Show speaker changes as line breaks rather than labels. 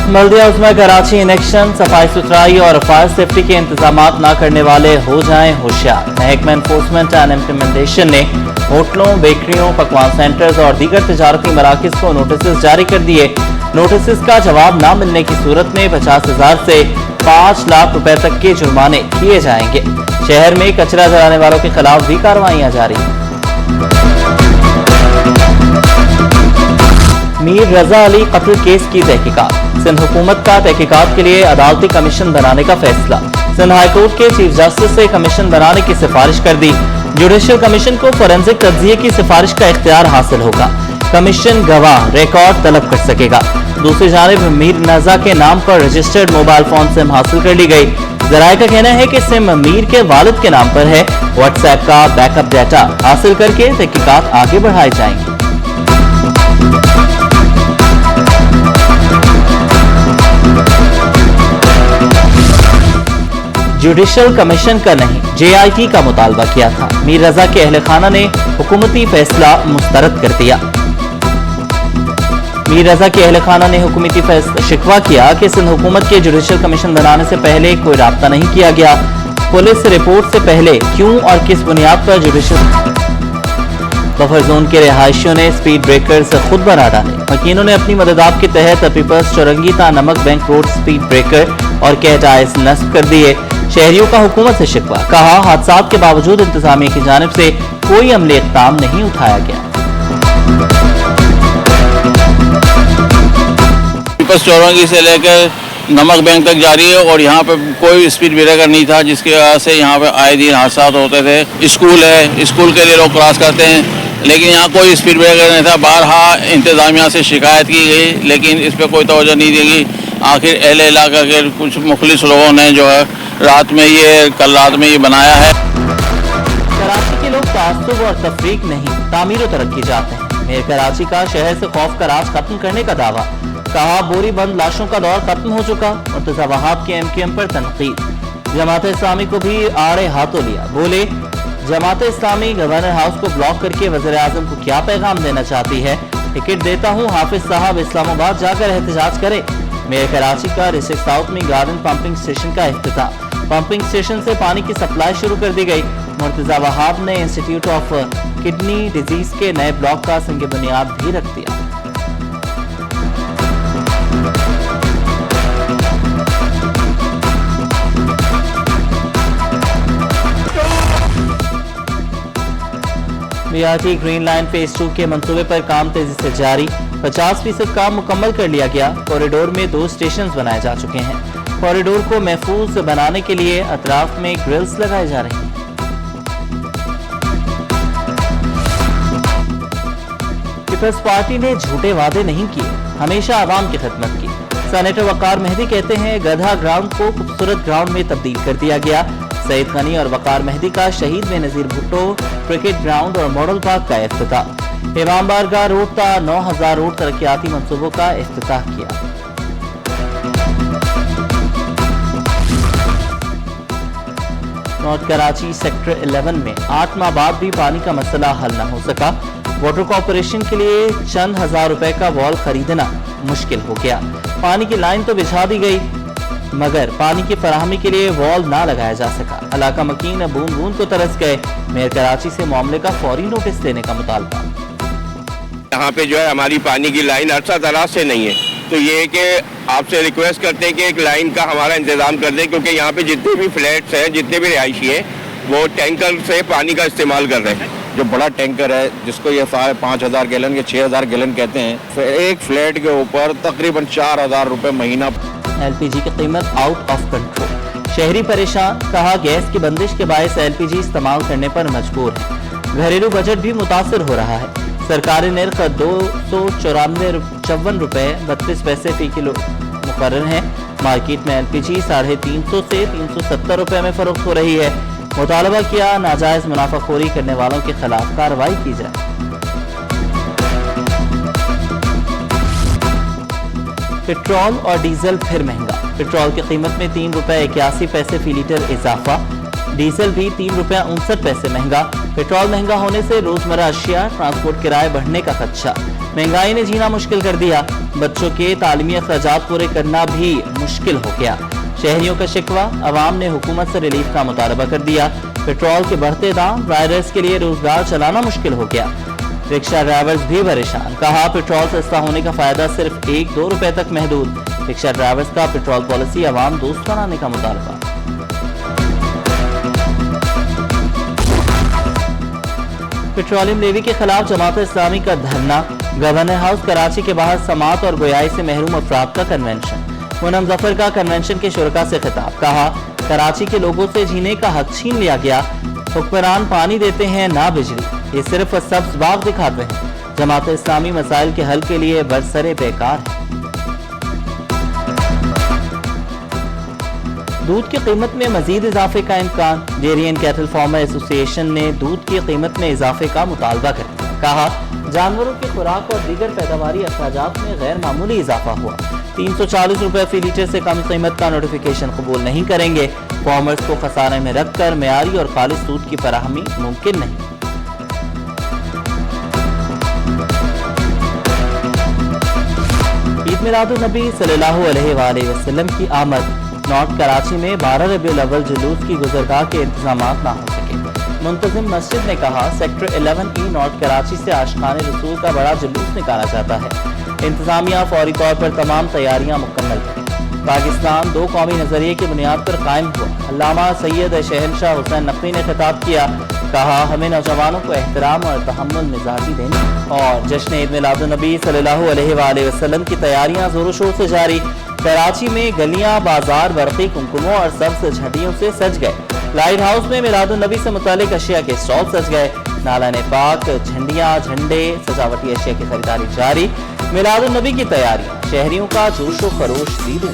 बल्दिया उस्मा Karachi election सफाई सुथराई और fire safety के इंतजाम न करने वाले हो जाएं होशियार। महकमा एनफोर्समेंट एंड इम्प्लीमेंटेशन ने होटलों, बेकरियों, पकवान सेंटर्स और दीगर तजारती मराकज को नोटिस जारी कर दिए। नोटिस का जवाब न मिलने की सूरत में 50,000 से 5 लाख रुपए तक के जुर्माने किए जाएंगे। शहर में कचरा जलाने वालों के खिलाफ भी कार्रवाइयां जारी। मीर रजा अली कत्ल केस की तहकीकात। सिंध हुकूमत का तहकीकात के लिए अदालती कमीशन बनाने का फैसला। सिंध हाईकोर्ट के चीफ जस्टिस से कमीशन बनाने की सिफारिश कर दी। जुडिशियल कमीशन को फोरेंसिक तज्जिये की सिफारिश का इख्तियार हासिल होगा। कमीशन गवाह रिकॉर्ड तलब कर सकेगा। दूसरी जानिब मीर रजा के नाम पर रजिस्टर्ड मोबाइल फोन सिम हासिल कर ली गई। जराये का कहना है कि सिम मीर के वालिद के नाम पर है। व्हाट्सएप का बैकअप डाटा हासिल करके तहकीकात आगे बढ़ाई जाएंगी। जुडिशियल कमीशन का नहीं, JIT का मुतालबा किया था। मीर रजा के अहले खाना ने हुकूमती फैसला मुस्तरद कर दिया। मीर रजा के अहले खाना ने हुकूमती शिकवा किया कि सिंध हुकूमत के जुडिशियल कमीशन बनाने से पहले कोई राब्ता नहीं किया गया। पुलिस रिपोर्ट से पहले क्यों और किस बुनियाद पर जुडिशियल बफर जोन के रिहायशियों ने स्पीड ब्रेकर्स खुद बना डाले। मकीनों ने अपनी मददाब के तहत पीपल्स चौरंगी ता नमक बैंक रोड स्पीड ब्रेकर और कहटाइज नस्ब कर दिए। शहरियों का हुकूमत से शिकवा, कहा हादसात के बावजूद इंतजामिया की जानिब से कोई अमली इक़दाम नहीं उठाया गया।
पीपल्स चौरंगी से लेकर नमक बैंक तक जारी है और यहाँ पे कोई स्पीड ब्रेकर नहीं था, जिसकी वजह से यहाँ पे आए दिन हादसात होते थे। स्कूल है, स्कूल के लिए लोग क्रॉस करते हैं, लेकिन यहाँ कोई स्पीड ब्रेकर नहीं था। बारहा इंतजामिया से शिकायत की गई, लेकिन इस पर कोई तवज्जो नहीं दी गई। आखिर अहले इलाका के कुछ मुखलिस लोगों ने जो है कल रात में ये बनाया है।
कराची के लोग तासुब और तफरीक नहीं, तामीर और तरक्की चाहते हैं। मेयर कराची का शहर से खौफ का राज खत्म करने का दावा, कहा बोरी बंद लाशों का दौर खत्म हो चुका। मुर्तजा वहाब के MQM पर तनकीद। जमात इस्लामी को भी आड़े हाथों लिया, बोले जमात इस्लामी गवर्नर हाउस को ब्लॉक करके वज़ीर आज़म को क्या पैगाम देना चाहती है। टिकट देता हूँ, हाफिज साहब इस्लामाबाद जाकर एहतजाज करे। मेयर कराची का डिस्ट्रिक्ट साउथ में गार्डन पंपिंग स्टेशन का इफ्तिताह। पंपिंग स्टेशन से पानी की सप्लाई शुरू कर दी गई। मुर्तजा वहाब ने इंस्टीट्यूट ऑफ किडनी डिजीज के नए ब्लॉक का संग बुनियाद भी रख दिया। BRT ग्रीन लाइन फेज 2 के मंसूबे पर काम तेजी से जारी। 50% काम मुकम्मल कर लिया गया। कॉरिडोर में 2 स्टेशन बनाए जा चुके हैं। कॉरिडोर को महफूज बनाने के लिए अतराफ में ग्रिल्स लगाए जा रहे हैं। पीपल्स पार्टी ने झूठे वादे नहीं किए, हमेशा आवाम की खिदमत की। सेनेटर वकार मेहदी कहते हैं गधा ग्राउंड को खूबसूरत ग्राउंड में तब्दील कर दिया गया। सईद गनी और वकार मेहदी का शहीद बेनजीर भुट्टो क्रिकेट ग्राउंड और मॉडल पार्क का इफ्तिताह। इमाम बारगाह रोड ता 9000 रोड तरक्याती मंसूबों का इफ्तिताह किया। नॉर्थ कराची सेक्टर 11 में 8 माह बाद भी पानी का मसला हल न हो सका। वाटर कॉर्पोरेशन के लिए चंद हजार रुपए का वॉल खरीदना मुश्किल हो गया। पानी की लाइन तो बिछा दी गई, मगर पानी की फराहमी के लिए वॉल ना लगाया जा सका। इलाका मकीन बूंद बूंद को तरस गए। मेयर कराची से मामले का फौरी नोटिस देने का मुतालबा।
यहाँ पे जो है हमारी पानी की लाइन अरसा दराज से नहीं है, तो ये है कि आपसे रिक्वेस्ट करते हैं कि एक लाइन का हमारा इंतजाम कर दें, क्योंकि यहाँ पे जितने भी फ्लैट्स हैं, जितने भी रिहायशी हैं, वो टैंकर से पानी का इस्तेमाल कर रहे हैं।
जो बड़ा टैंकर है जिसको ये 5,000 गैलन या 6,000 गैलन कहते हैं, एक फ्लैट के ऊपर तकरीबन 4,000 रुपए महीना।
LPG की कीमत आउट ऑफ कंट्रोल, शहरी परेशान, कहा गैस की बंदिश के बायस LPG इस्तेमाल करने पर मजबूर है। घरेलू बजट भी मुतासर हो रहा है। सरकारी निर्ख 254 रुपए 32 पैसे फी किलो मुकर्रर है। मार्केट में LPG 350 से 370 रुपए में फरोख्त हो रही है। मुतालबा किया नाजायज मुनाफाखोरी करने वालों के खिलाफ कार्रवाई की जाए। पेट्रोल और डीजल फिर महंगा। पेट्रोल की कीमत में 3 रुपए 81 पैसे फी लीटर इजाफा। डीजल भी 3 रुपया 59 पैसे महंगा। पेट्रोल महंगा होने से रोजमर्रा अशिया ट्रांसपोर्ट किराए बढ़ने का खदशा। महंगाई ने जीना मुश्किल कर दिया, बच्चों के तालीमी अखराजात पूरे करना भी मुश्किल हो गया। शहरियों का शिकवा, अवाम ने हुकूमत से रिलीफ का मुतालबा कर दिया। पेट्रोल के बढ़ते दाम, राइडर्स के लिए रोजगार चलाना मुश्किल हो गया। रिक्शा ड्राइवर्स भी परेशान, कहा पेट्रोल सस्ता होने का फायदा सिर्फ 1-2 रुपए तक महदूद। रिक्शा ड्राइवर्स का पेट्रोल पॉलिसी अवाम दोस्त बनाने का मुतालबा। पेट्रोलियम लेवी के खिलाफ जमात इस्लामी का धरना, गवर्नर हाउस कराची के बाहर समात और गोयाई से महरूम अफराद का कन्वेंशन। पूनम जफर का कन्वेंशन के शुरका से खिताब, कहा कराची के लोगों से जीने का हक छीन लिया गया। हुक्मरान पानी देते हैं ना बिजली, ये सिर्फ सब्ज बाग दिखाते हैं। जमात इस्लामी मसाइल के हल के लिए बरसरे बेकार है। दूध की कीमत में मजीद इजाफे का इम्कान, dairy and cattle farmer association ने दूध की कीमत में इजाफे का मुतालबा कर दिया। कहा जानवरों की खुराक और दीगर पैदावारी अखराजात में गैर मामूली इजाफा हुआ। 340 रुपए फी लीटर से कम कीमत का नोटिफिकेशन कबूल नहीं करेंगे। फार्मर्स को खसारे में रखकर मेयारी और खालिस दूध की फराहमी मुमकिन नहीं। ईद मिलादुन नबी सल्लल्लाहु अलैहि वसल्लम की आमद, नॉर्थ कराची में 12 रबीउल अव्वल जुलूस की गुज़रगाह के इंतजामात ना हो सके। मुंतजिम मस्जिद ने कहा सेक्टर 11E नॉर्थ कराची से आशिकाने रसूल का बड़ा जुलूस निकाला जाता है। इंतजामिया फौरी तौर पर तमाम तैयारियां मुकम्मल करें। पाकिस्तान 2 कौमी नजरिए की बुनियाद पर कायम हुआ, अल्लामा सैयद शहनशाह हुसैन नकवी ने खिताब किया। कहा हमें नौजवानों को एहतराम और तहम्मुल मिजाजी देनी। और जश्न ईद मिलादुन नबी सल्लल्लाहु अलैहि वसल्लम की तैयारियां जोरों शोर से जारी। कराची में गलियां, बाजार बरक़ी कुमकुमों और सब्ज़ झंडियों से सज गए। लाइट हाउस में मिलादुन नबी से मुतालिक अशिया के स्टॉल सज गए। नाला ने पाक, झंडियां, झंडे, सजावटी अशिया की खरीदारी जारी। मिलादुन नबी की तैयारी, शहरियों का जोशो खरोश दीदू।